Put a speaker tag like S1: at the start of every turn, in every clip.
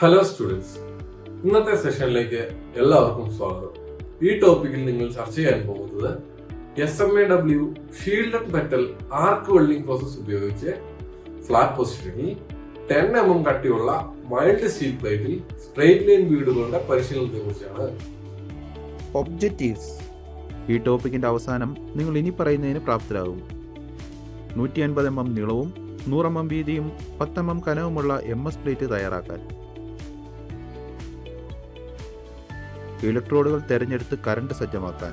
S1: Hello students, ഇന്നത്തെ സെഷനിലേക്ക് എല്ലാവർക്കും സ്വാഗതം. ഈ ടോപ്പിക്കിൽ നിങ്ങൾ ചർച്ച ചെയ്യാൻ പോകുന്നത് SMAW shielded metal arc welding process ഉപയോഗിച്ച് ഫ്ലാറ്റ് പൊസിഷനിൽ 10 mm കട്ടിയുള്ള മൈൽഡ് സ്റ്റീൽ പ്ലേറ്റിൽ സ്ട്രെയിറ്റ് ലൈൻ ബീഡുകളുടെ പരിശീലനത്തെ കുറിച്ചാണ്.
S2: ഒബ്ജക്റ്റീവ്സ്. ഈ ടോപ്പിക്കിന്റെ അവസാനം നിങ്ങൾ ഇനി പറയുന്നതിന് പ്രാപ്തരാകും. 150 mm നീളവും 100 mm വീതിയും 10 mm കനവുമുള്ള MS പ്ലേറ്റ് തയ്യാറാക്കാൻ. ഇലക്ട്രോഡുകൾ തിരഞ്ഞെടുത്ത് കറണ്ട് സജ്ജമാക്കാൻ.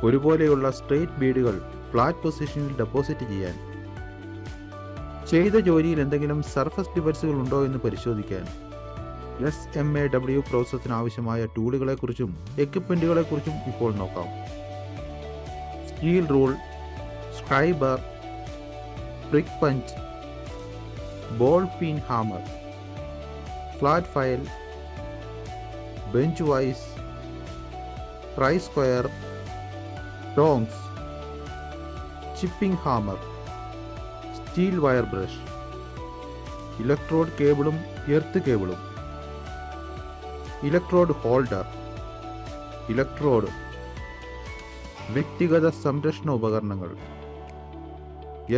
S2: ഒരുപോലെയുള്ള സ്ട്രെയിറ്റ് ബീഡുകൾ ഫ്ലാറ്റ് പൊസിഷനിൽ ഡെപ്പോസിറ്റ് ചെയ്യാൻ. ചെയ്ത ജോലിയിൽ എന്തെങ്കിലും സർഫസ് ഡിഫക്ട്സുകൾ ഉണ്ടോ എന്ന് പരിശോധിക്കാൻ. SMAW പ്രോസസ്സിന് ആവശ്യമായ ടൂളുകളെക്കുറിച്ചും എക്യുപ്മെന്റുകളെക്കുറിച്ചും ഇപ്പോൾ നോക്കാം. Steel rule, scriber, prick punch, ball peen hammer, flat file, bench vice, try square, tongs, chipping hammer, steel wire brush, electrode കേബിളും എർത്ത് കേബിളും, ഇലക്ട്രോഡ് ഹോൾഡർ, ഇലക്ട്രോഡ്, വ്യക്തിഗത സംരക്ഷണ ഉപകരണങ്ങൾ,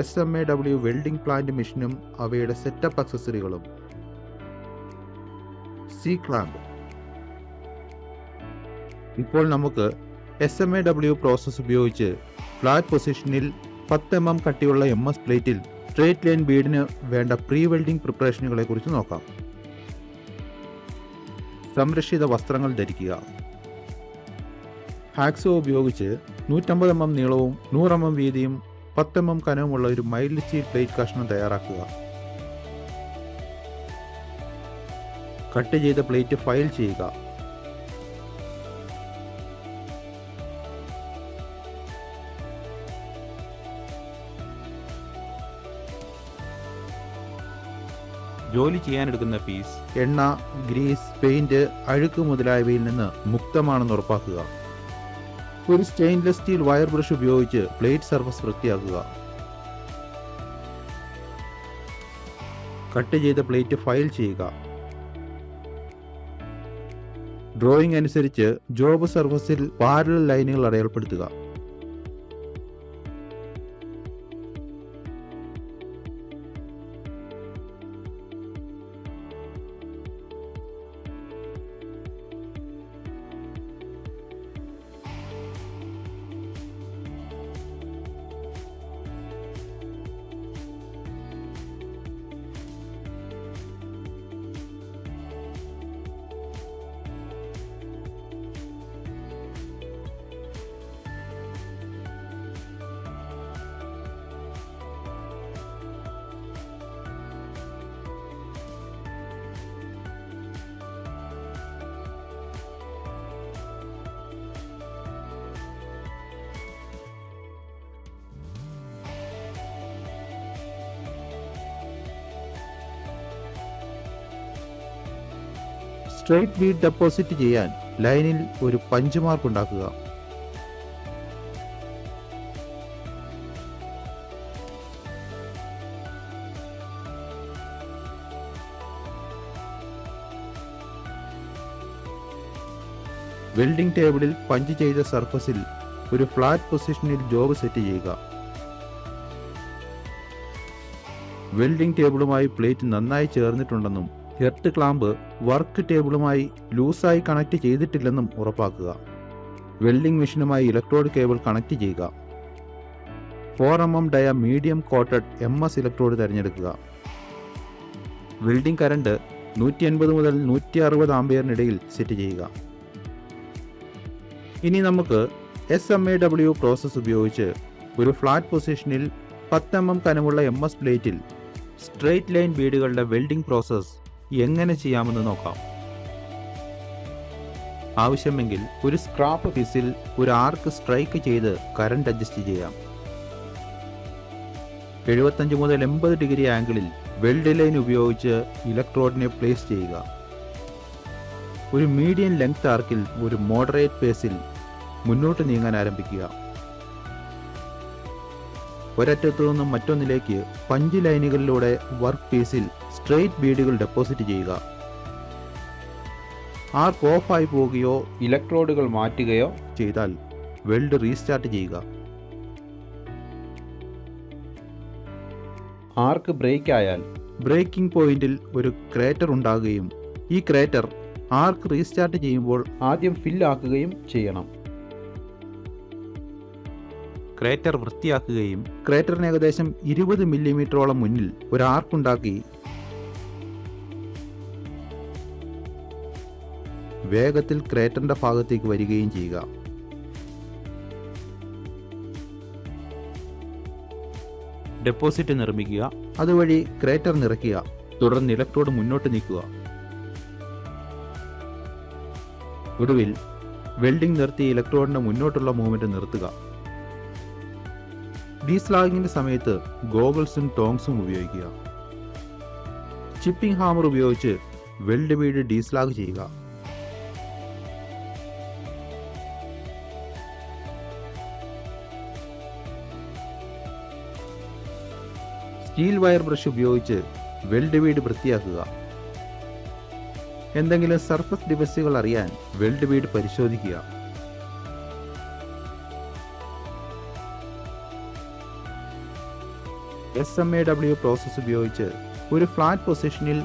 S2: SMAW വെൽഡിംഗ് പ്ലാന്റ് മെഷീനും അവയുടെ സെറ്റപ്പ് അക്സസറികളും, സി ക്ലാമ്പ്. ഇപ്പോൾ നമുക്ക് SMAW process ഉപയോഗിച്ച് ഫ്ലാറ്റ് പൊസിഷനിൽ 10 mm കട്ടിയുള്ള MS പ്ലേറ്റിൽ സ്ട്രെയിറ്റ് ലൈൻ ബീഡിന് വേണ്ട പ്രീ വെൽഡിംഗ് പ്രിപ്പറേഷനുകളെ കുറിച്ച് നോക്കാം. സംരക്ഷിത വസ്ത്രങ്ങൾ ധരിക്കുക. ഹാക്സോ ഉപയോഗിച്ച് 150 mm നീളവും 100 mm വീതിയും 10 mm കനവുമുള്ള ഒരു മൈൽഡ് സ്റ്റീൽ പ്ലേറ്റ് കഷ്ണം തയ്യാറാക്കുക. കട്ട് ചെയ്ത പ്ലേറ്റ് ഫയൽ ചെയ്യുക. ജോലി ചെയ്യാനെടുക്കുന്ന പീസ് എണ്ണ, ഗ്രീസ്, പെയിന്റ്, അഴുക്ക് മുതലായവയിൽ നിന്ന് മുക്തമാണെന്ന് ഉറപ്പാക്കുക. ഒരു സ്റ്റെയിൻലെസ് സ്റ്റീൽ വയർ ബ്രഷ് ഉപയോഗിച്ച് പ്ലേറ്റ് സർഫസ് വൃത്തിയാക്കുക. കട്ട് ചെയ്ത പ്ലേറ്റ് ഫയൽ ചെയ്യുക. ഡ്രോയിങ് അനുസരിച്ച് ജോബ് സർഫസിൽ പാരലൽ ലൈനുകൾ അടയാളപ്പെടുത്തുക. സ്ട്രെയിറ്റ് ബീഡ് ഡെപ്പോസിറ്റ് ചെയ്യാൻ ലൈനിൽ ഒരു പഞ്ച് മാർക്ക് ഉണ്ടാക്കുക. വെൽഡിംഗ് ടേബിളിൽ പഞ്ച് ചെയ്ത സർഫസിൽ ഒരു ഫ്ലാറ്റ് പൊസിഷനിൽ ജോബ് സെറ്റ് ചെയ്യുക. വെൽഡിംഗ് ടേബിളുമായി പ്ലേറ്റ് നന്നായി ചേർന്നിട്ടുണ്ടെന്നും എർത്ത് ക്ലാമ്പ് വർക്ക് ടേബിളുമായി ലൂസായി കണക്ട് ചെയ്തിട്ടില്ലെന്നും ഉറപ്പാക്കുക. വെൽഡിംഗ് മെഷീനുമായി ഇലക്ട്രോഡ് കേബിൾ കണക്ട് ചെയ്യുക. 4 mm dia medium coated MS electrode തിരഞ്ഞെടുക്കുക. വെൽഡിംഗ് കറണ്ട് 180 മുതൽ 160 ആംപിയറിനിടയിൽ സെറ്റ് ചെയ്യുക. ഇനി നമുക്ക് SMAW പ്രോസസ് ഉപയോഗിച്ച് ഒരു ഫ്ലാറ്റ് പൊസിഷനിൽ 10 mm കനമുള്ള MS പ്ലേറ്റിൽ സ്ട്രെയിറ്റ് ലൈൻ ബീഡുകളുടെ വെൽഡിംഗ് പ്രോസസ് എങ്ങനെ ചെയ്യാമെന്ന് നോക്കാം. ആവശ്യമെങ്കിൽ ഒരു സ്ക്രാപ്പ് പീസിൽ ഒരു ആർക്ക് സ്ട്രൈക്ക് ചെയ്ത് കറണ്ട് അഡ്ജസ്റ്റ് ചെയ്യാം. 75 മുതൽ 80 ഡിഗ്രി ആംഗിളിൽ വെൽഡ് ലൈൻ ഉപയോഗിച്ച് ഇലക്ട്രോഡിനെ പ്ലേസ് ചെയ്യുക. ഒരു മീഡിയം ലെങ്ത് ആർക്കിൽ ഒരു മോഡറേറ്റ് പേസിൽ മുന്നോട്ട് നീങ്ങാൻ ആരംഭിക്കുക. ഒരറ്റത്തു നിന്നും മറ്റൊന്നിലേക്ക് പഞ്ച് ലൈനുകളിലൂടെ വർക്ക് പീസിൽ സ്ട്രെയിറ്റ് ബീഡുകൾ ഡെപ്പോസിറ്റ് ചെയ്യുക. ആർക്ക് ഓഫായി പോവുകയോ ഇലക്ട്രോഡുകൾ മാറ്റുകയോ ചെയ്താൽ വെൽഡ് റീസ്റ്റാർട്ട് ചെയ്യുക. ആർക്ക് ബ്രേക്ക് ആയാൽ ബ്രേക്കിംഗ് പോയിന്റിൽ ഒരു ക്രേറ്റർ ഉണ്ടാകുകയും ഈ ക്രേറ്റർ ആർക്ക് റീസ്റ്റാർട്ട് ചെയ്യുമ്പോൾ ആദ്യം ഫില്ലാക്കുകയും ചെയ്യണം. ക്രേറ്റർ വൃത്തിയാക്കുകയും ക്രേറ്ററിന് ഏകദേശം 20 മില്ലിമീറ്ററോളം മുന്നിൽ ഒരു ആർക്ക് ഉണ്ടാക്കി വേഗത്തിൽ ക്രേറ്ററിന്റെ ഭാഗത്തേക്ക് വരികയും ചെയ്യുക. ഡെപ്പോസിറ്റ് നിർമ്മിക്കുക. അതുവഴി ക്രേറ്റർ നിറയ്ക്കുക. തുടർന്ന് ഇലക്ട്രോഡ് മുന്നോട്ട് നീക്കുക. ഒടുവിൽ വെൽഡിംഗ് നിർത്തി ഇലക്ട്രോഡിന്റെ മുന്നോട്ടുള്ള മൂവ്മെന്റ് നിർത്തുക. ഡീസ്ലാഗിന്റെ സമയത്ത് ഗോഗിൾസും ടോങ്സും ഉപയോഗിക്കുക. ചിപ്പിംഗ് ഹാമർ ഉപയോഗിച്ച് വെൽഡ് ബീഡ് ഡീസ്ലാഗ് ചെയ്യുക. സ്റ്റീൽ വയർ ബ്രഷ് ഉപയോഗിച്ച് വെൽഡ് ബീഡ് വൃത്തിയാക്കുക. എന്തെങ്കിലും സർഫസ് ഡിഫക്റ്റുകൾ അറിയാൻ വെൽഡ് ബീഡ് പരിശോധിക്കുക. SMAW പ്രോസസ് ഉപയോഗിച്ച് ഒരു ഫ്ലാറ്റ് പൊസിഷനിൽ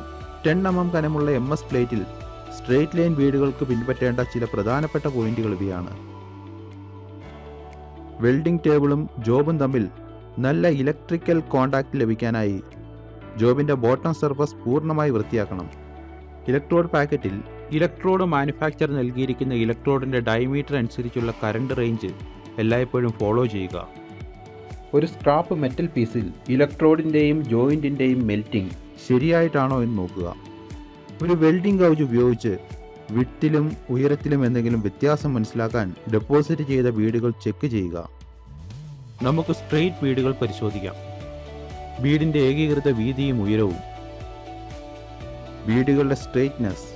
S2: 10 mm കനമുള്ള MS പ്ലേറ്റിൽ സ്ട്രെയിറ്റ് ലൈൻ ബീഡുകൾക്ക് പിൻപറ്റേണ്ട ചില പ്രധാനപ്പെട്ട പോയിന്റുകൾ ഇവയാണ്. വെൽഡിംഗ് ടേബിളും ജോബും തമ്മിൽ നല്ല ഇലക്ട്രിക്കൽ കോണ്ടാക്ട് ലഭിക്കാനായി ജോബിന്റെ ബോട്ടം സർഫസ് പൂർണ്ണമായി വൃത്തിയാക്കണം. ഇലക്ട്രോഡ് പാക്കറ്റിൽ ഇലക്ട്രോഡ് മാനുഫാക്ചർ നൽകിയിരിക്കുന്ന ഇലക്ട്രോഡിന്റെ ഡയമീറ്റർ അനുസരിച്ചുള്ള കറണ്ട് റേഞ്ച് എല്ലായ്പ്പോഴും ഫോളോ ചെയ്യുക. ഒരു സ്ക്രാപ്പ് മെറ്റൽ പീസിൽ ഇലക്ട്രോഡിന്റെയും ജോയിന്റിന്റെയും മെൽറ്റിംഗ് ശരിയായിട്ടാണോ എന്ന് നോക്കുക. ഒരു വെൽഡിംഗ് ഗൗജ് ഉപയോഗിച്ച് വിഡ്ത്തിലും ഉയരത്തിലും എന്തെങ്കിലും വ്യത്യാസം മനസ്സിലാക്കാൻ ഡെപ്പോസിറ്റ് ചെയ്ത ബീഡുകൾ ചെക്ക് ചെയ്യുക. നമുക്ക് സ്ട്രെയിറ്റ് ബീഡുകൾ പരിശോധിക്കാം. ബീഡിന്റെ ഏകീകൃത വീതിയും ഉയരവും, ബീഡുകളുടെ straightness,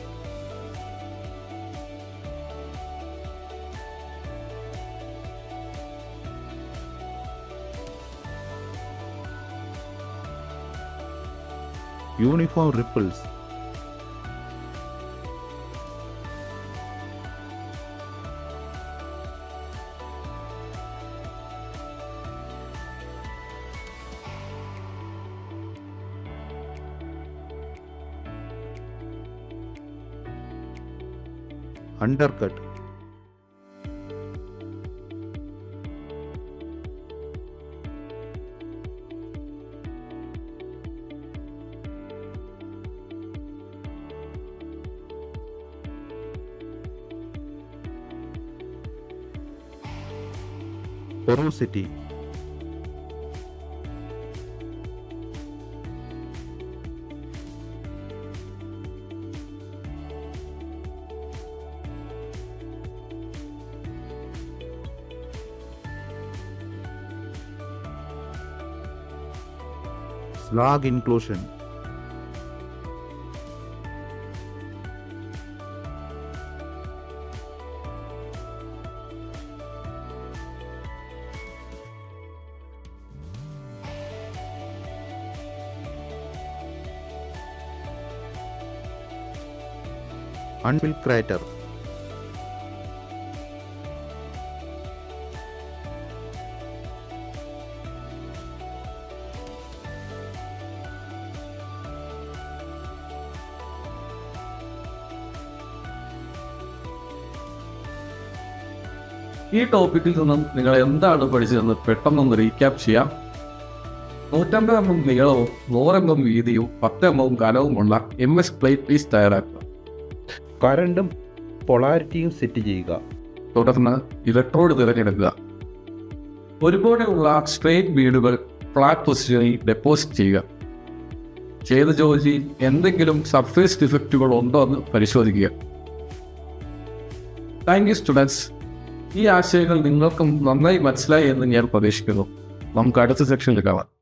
S2: uniform ripples, undercut, porosity, slag inclusion, unfilled crater,
S1: ഈ ടോപ്പിക്കിൽ നിന്നും നിങ്ങൾ എന്താണ് പഠിച്ചതെന്ന് പെട്ടെന്നൊന്ന് റീക്യാപ്പ് ചെയ്യാം. 150 mm നീളവും 100 mm വീതിയും 10 mm കനവുമുള്ള MS പ്ലേറ്റ് പീസ് തയ്യാറാക്കുക.
S2: കറണ്ടും പൊളാരിറ്റിയും സെറ്റ് ചെയ്യുക.
S1: തുടർന്ന് ഇലക്ട്രോഡ് തിരഞ്ഞെടുക്കുക. ഒരുപോലെയുള്ള സ്ട്രെയിറ്റ് ബീഡുകൾ ഫ്ലാറ്റ് പൊസിഷനിൽ ഡെപ്പോസിറ്റ് ചെയ്യുക. ചെയ്ത ജോലിയിൽ എന്തെങ്കിലും സർഫേസ് ഡിഫക്റ്റുകൾ ഉണ്ടോ എന്ന് പരിശോധിക്കുക. Thank you students. ഈ ആശയങ്ങൾ നിങ്ങൾക്കും നന്നായി മനസ്സിലായി എന്ന് ഞാൻ പ്രതീക്ഷിക്കുന്നു. നമുക്ക് അടുത്ത സെക്ഷനിൽ കാണാം.